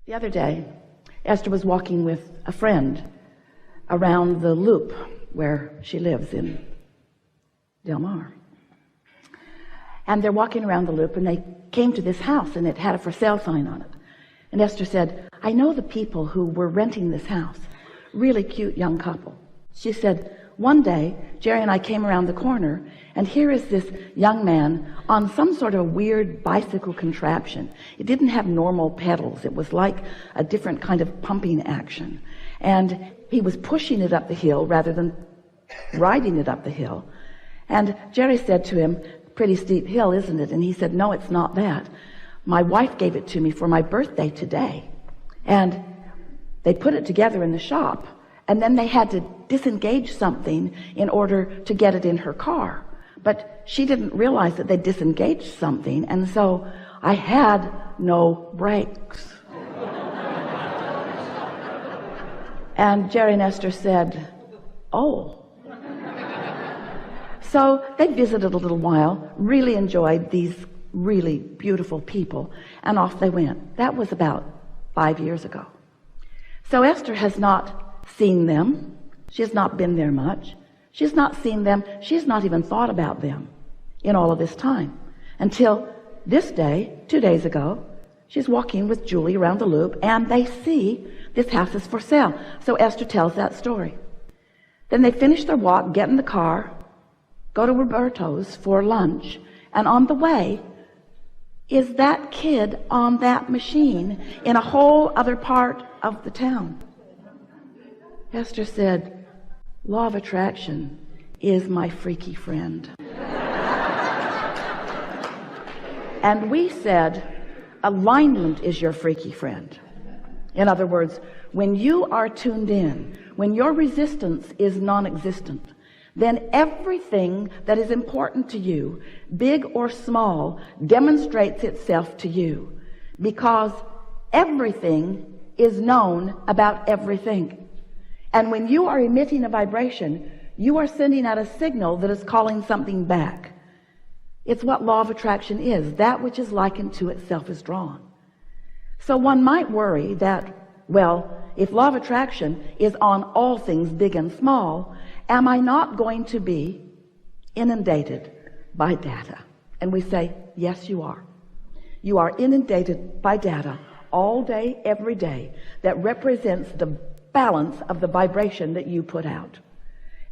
The other day, Esther was walking with a friend around the loop where she lives in Del Mar. And they're walking around the loop, and they came to this house, and it had a for sale sign on it. And Esther said, I know the people who were renting this house. Really cute young couple. She said, one day, Jerry and I came around the corner, and here is this young man on some sort of weird bicycle contraption. It didn't have normal pedals. It was like a different kind of pumping action. And he was pushing it up the hill rather than riding it up the hill. And Jerry said to him, pretty steep hill, isn't it? And he said, no, it's not that. My wife gave it to me for my birthday today. And they put it together in the shop, and then they had to disengage something in order to get it in her car. But she didn't realize that they disengaged something, and so I had no brakes. And Jerry and Esther said, oh. So they visited a little while, really enjoyed these really beautiful people, and off they went. That was about 5 years ago. So Esther has not seen them. She has not been there much. She has not seen them. She has not even thought about them in all of this time. Until this day, 2 days ago, she's walking with Julie around the loop, and they see this house is for sale. So Esther tells that story. Then they finish their walk, get in the car, go to Roberto's for lunch, and on the way is that kid on that machine in a whole other part of the town. Esther said, law of attraction is my freaky friend. And we said, alignment is your freaky friend. In other words, when you are tuned in, when your resistance is non-existent, then everything that is important to you, big or small, demonstrates itself to you, because everything is known about everything. And when you are emitting a vibration, you are sending out a signal that is calling something back. It's what law of attraction is. That which is likened to itself is drawn. So one might worry that, well, if law of attraction is on all things big and small, am I not going to be inundated by data? And we say, yes, you are. You are inundated by data all day, every day, that represents the balance of the vibration that you put out.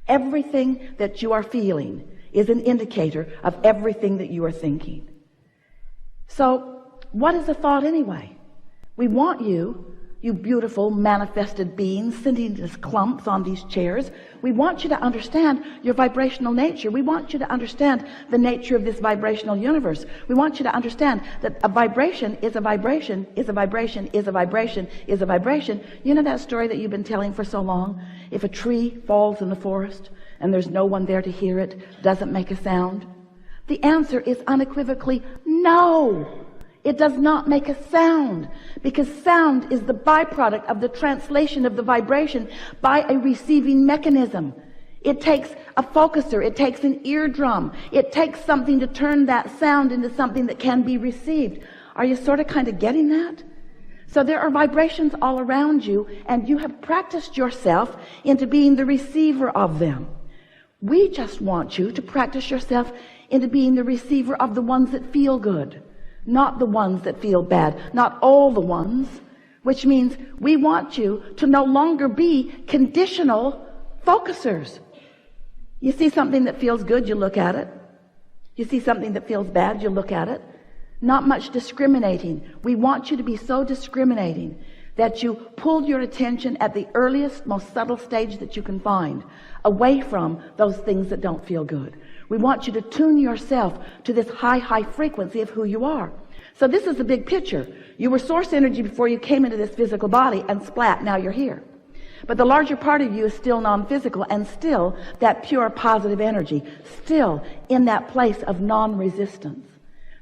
Everything that you are feeling is an indicator of everything that you are thinking. So what is a thought anyway? We want you beautiful manifested beings sitting as clumps on these chairs. We want you to understand your vibrational nature. We want you to understand the nature of this vibrational universe. We want you to understand that a vibration is a vibration, is a vibration, is a vibration, is a vibration. You know that story that you've been telling for so long? If a tree falls in the forest and there's no one there to hear it, does it make a sound? The answer is unequivocally no. It does not make a sound, because sound is the byproduct of the translation of the vibration by a receiving mechanism. It takes a focuser. It takes an eardrum. It takes something to turn that sound into something that can be received. Are you sort of kind of getting that? So there are vibrations all around you, and you have practiced yourself into being the receiver of them. We just want you to practice yourself into being the receiver of the ones that feel good. Not the ones that feel bad, not all the ones, which means we want you to no longer be conditional focusers. You see something that feels good, you look at it. You see something that feels bad, you look at it. Not much discriminating. We want you to be so discriminating that you pull your attention at the earliest, most subtle stage that you can find, away from those things that don't feel good. We want you to tune yourself to this high frequency of who you are. So this is the big picture. You were source energy before you came into this physical body, and splat, now you're here. But the larger part of you is still non-physical, and still that pure positive energy, still in that place of non-resistance.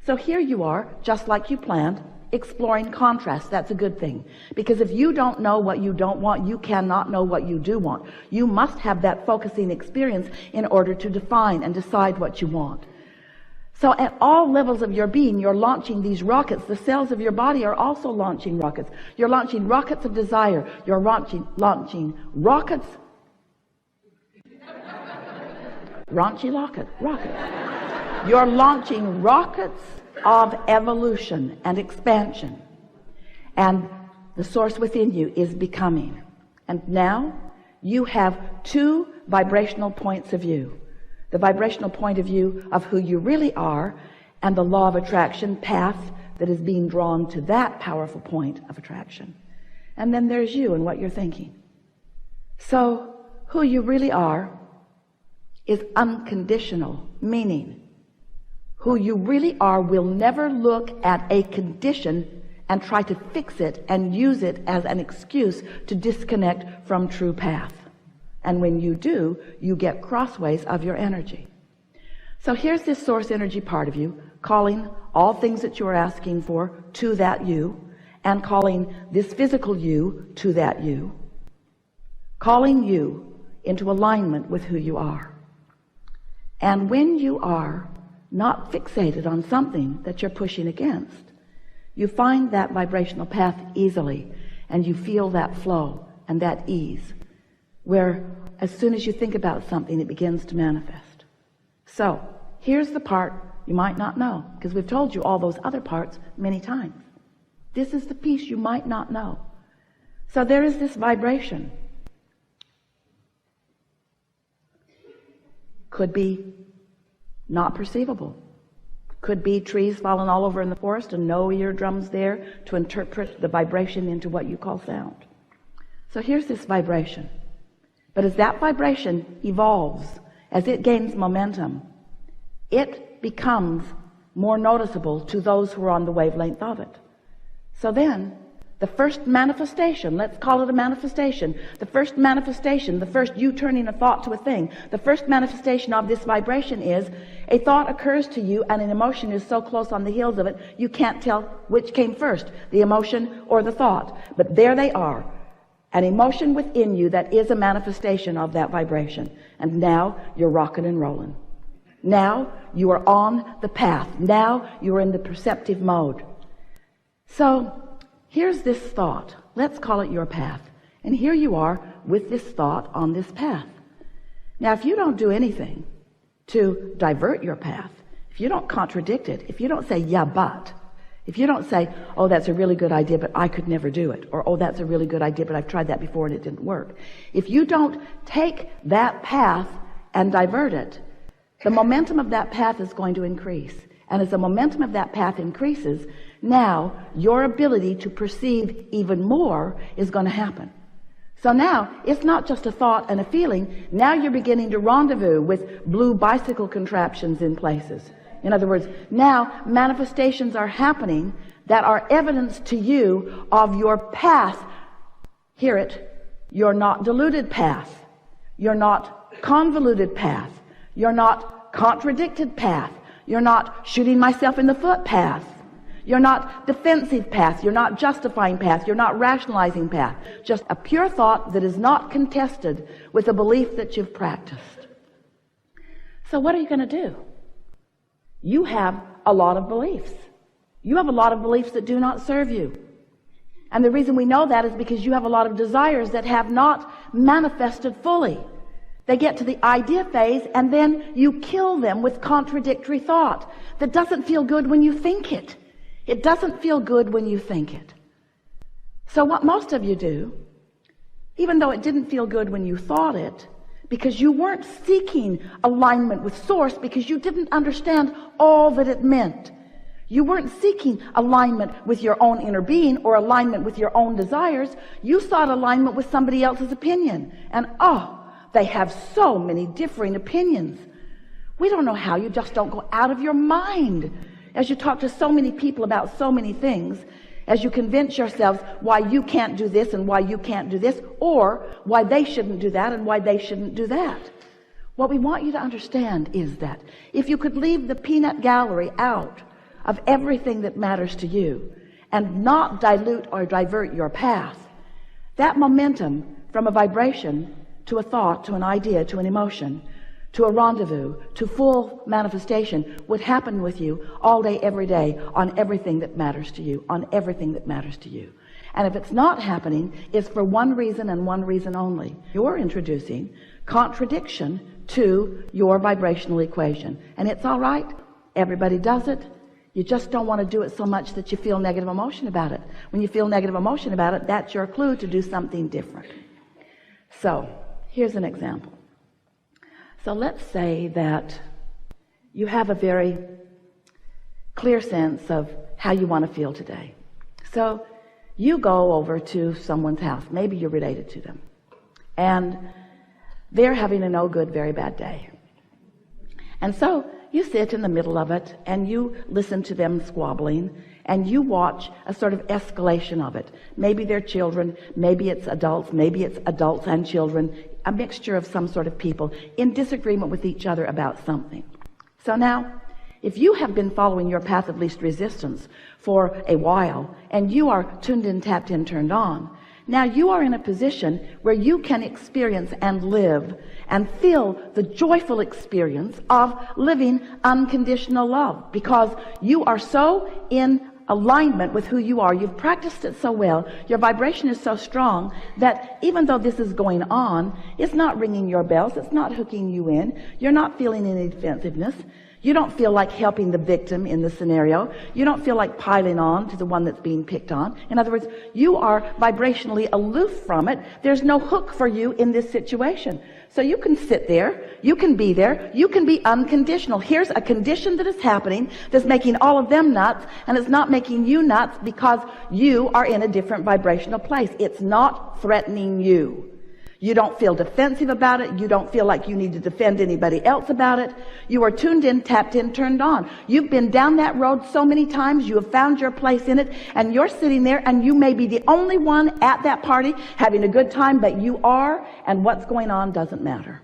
So here you are, just like you planned, exploring contrast. That's a good thing, because if you don't know what you don't want, you cannot know what you do want. You must have that focusing experience in order to define and decide what you want. So at all levels of your being, you're launching these rockets. The cells of your body are also launching rockets. You're launching rockets of desire. You're launching rockets. Raunchy rocket. You're launching rockets of evolution and expansion. And the source within you is becoming. And now you have two vibrational points of view. The vibrational point of view of who you really are, and the law of attraction path that is being drawn to that powerful point of attraction. And then there's you and what you're thinking. So who you really are is unconditional, meaning who you really are will never look at a condition and try to fix it and use it as an excuse to disconnect from true path. And when you do, you get crossways of your energy. So here's this source energy part of you calling all things that you are asking for to that you, and calling this physical you to that you, calling you into alignment with who you are. And when you are not fixated on something that you're pushing against, you find that vibrational path easily, and you feel that flow and that ease, where as soon as you think about something, it begins to manifest. So here's the part you might not know, because we've told you all those other parts many times. This is the piece you might not know. So there is this vibration. Could be not perceivable. Could be trees falling all over in the forest and no eardrums there to interpret the vibration into what you call sound. So here's this vibration. But as that vibration evolves, as it gains momentum, it becomes more noticeable to those who are on the wavelength of it. So then, the first manifestation, let's call it a manifestation, the first you turning a thought to a thing, the first manifestation of this vibration is a thought occurs to you and an emotion is so close on the heels of it, you can't tell which came first, the emotion or the thought. But there they are. An emotion within you that is a manifestation of that vibration. And now you're rocking and rolling. Now you are on the path. Now you are in the perceptive mode. So here's this thought. Let's call it your path. And here you are with this thought on this path. Now if you don't do anything to divert your path, if you don't contradict it, if you don't say, yeah, but, if you don't say, oh, that's a really good idea, but I could never do it, or oh, that's a really good idea, but I've tried that before and it didn't work. If you don't take that path and divert it, the momentum of that path is going to increase. And as the momentum of that path increases, now your ability to perceive even more is going to happen. So now it's not just a thought and a feeling. Now you're beginning to rendezvous with blue bicycle contraptions in places. In other words, now manifestations are happening that are evidence to you of your path. Hear it. You're not deluded path. You're not convoluted path. You're not contradicted path. You're not shooting myself in the foot path. You're not defensive path. You're not justifying path. You're not rationalizing path. Just a pure thought that is not contested with a belief that you've practiced. So what are you going to do? You have a lot of beliefs. You have a lot of beliefs that do not serve you. And the reason we know that is because you have a lot of desires that have not manifested fully. They get to the idea phase and then you kill them with contradictory thought that doesn't feel good when you think it. It doesn't feel good when you think it. So what most of you do, even though it didn't feel good when you thought it, because you weren't seeking alignment with source, because you didn't understand all that it meant. You weren't seeking alignment with your own inner being or alignment with your own desires. You sought alignment with somebody else's opinion. And they have so many differing opinions. We don't know how. You just don't go out of your mind as you talk to so many people about so many things, as you convince yourselves why you can't do this and why you can't do this, or why they shouldn't do that and why they shouldn't do that. What we want you to understand is that if you could leave the peanut gallery out of everything that matters to you and not dilute or divert your path, that momentum from a vibration to a thought, to an idea, to an emotion, to a rendezvous, to full manifestation would happen with you all day, every day, on everything that matters to you, on everything that matters to you. And if it's not happening, it's for one reason and one reason only. You're introducing contradiction to your vibrational equation. And it's all right. Everybody does it. You just don't want to do it so much that you feel negative emotion about it. When you feel negative emotion about it, that's your clue to do something different. So, here's an example. So let's say that you have a very clear sense of how you want to feel today. So you go over to someone's house. Maybe you're related to them. And they're having a no good, very bad day. And so you sit in the middle of it and you listen to them squabbling and you watch a sort of escalation of it. Maybe they're children, maybe it's adults and children, a mixture of some sort of people in disagreement with each other about something. So now, if you have been following your path of least resistance for a while and you are tuned in, tapped in, turned on, now you are in a position where you can experience and live and feel the joyful experience of living unconditional love, because you are so in alignment with who you are. You've practiced it so well. Your vibration is so strong that even though this is going on, it's not ringing your bells. It's not hooking you in. You're not feeling any defensiveness. You don't feel like helping the victim in the scenario. You don't feel like piling on to the one that's being picked on. In other words, you are vibrationally aloof from it. There's no hook for you in this situation. So you can sit there, you can be there, you can be unconditional. Here's a condition that is happening that's making all of them nuts, and it's not making you nuts because you are in a different vibrational place. It's not threatening you. You don't feel defensive about it. You don't feel like you need to defend anybody else about it. You are tuned in, tapped in, turned on. You've been down that road so many times. You have found your place in it, and you're sitting there, and you may be the only one at that party having a good time, but you are, and what's going on doesn't matter.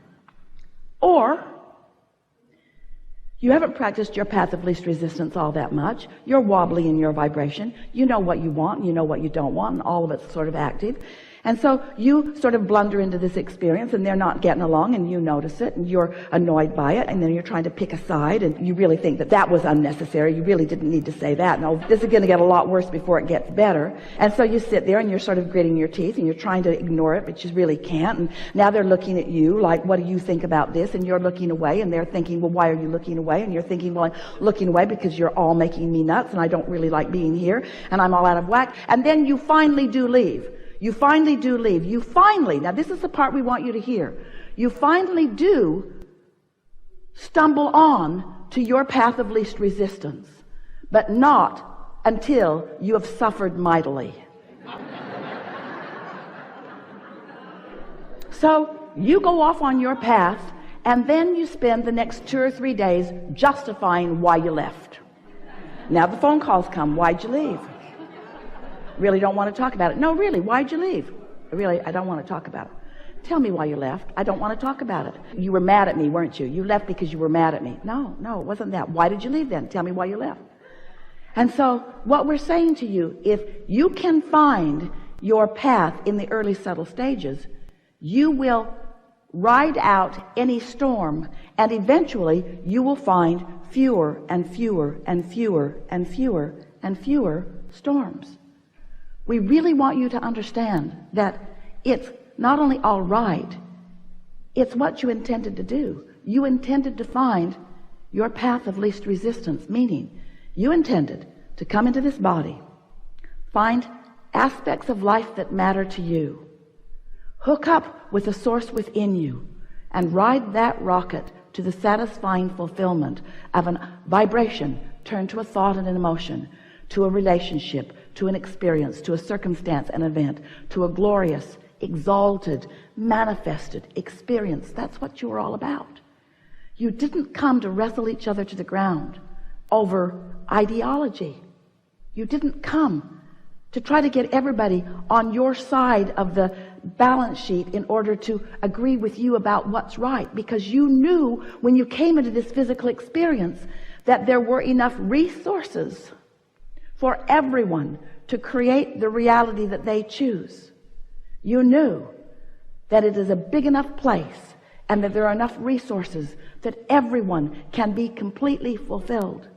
Or you haven't practiced your path of least resistance all that much. You're wobbly in your vibration. You know what you want, and you know what you don't want, and all of it's sort of active. And so you sort of blunder into this experience, and they're not getting along, and you notice it, and you're annoyed by it, and then you're trying to pick a side, and you really think that that was unnecessary. You really didn't need to say that. No, this is going to get a lot worse before it gets better. And so you sit there, and you're sort of gritting your teeth, and you're trying to ignore it, but you really can't. And now they're looking at you like, what do you think about this? And you're looking away, and they're thinking, well, why are you looking away? And you're thinking, well, I'm looking away because you're all making me nuts, and I don't really like being here, and I'm all out of whack. And then you finally do leave. You finally do leave. You finally, now this is the part we want you to hear. You finally do stumble on to your path of least resistance, but not until you have suffered mightily. So you go off on your path, and then you spend the next 2 or 3 days justifying why you left. Now the phone calls come. Why'd you leave? Really don't want to talk about it. No, really, why'd you leave? Really, I don't want to talk about it. Tell me why you left. I don't want to talk about it. You were mad at me, weren't you? You left because you were mad at me. No, it wasn't that. Why did you leave then? Tell me why you left. And so what we're saying to you, if you can find your path in the early subtle stages, you will ride out any storm, and eventually you will find fewer and fewer and fewer and fewer and fewer storms. We really want you to understand that it's not only all right, it's what you intended to do. You intended to find your path of least resistance, meaning you intended to come into this body, find aspects of life that matter to you, hook up with the source within you, and ride that rocket to the satisfying fulfillment of a vibration turned to a thought and an emotion, to a relationship, to an experience, to a circumstance, an event, to a glorious, exalted, manifested experience. That's what you were all about. You didn't come to wrestle each other to the ground over ideology. You didn't come to try to get everybody on your side of the balance sheet in order to agree with you about what's right, because you knew when you came into this physical experience that there were enough resources for everyone to create the reality that they choose. You knew that it is a big enough place and that there are enough resources that everyone can be completely fulfilled.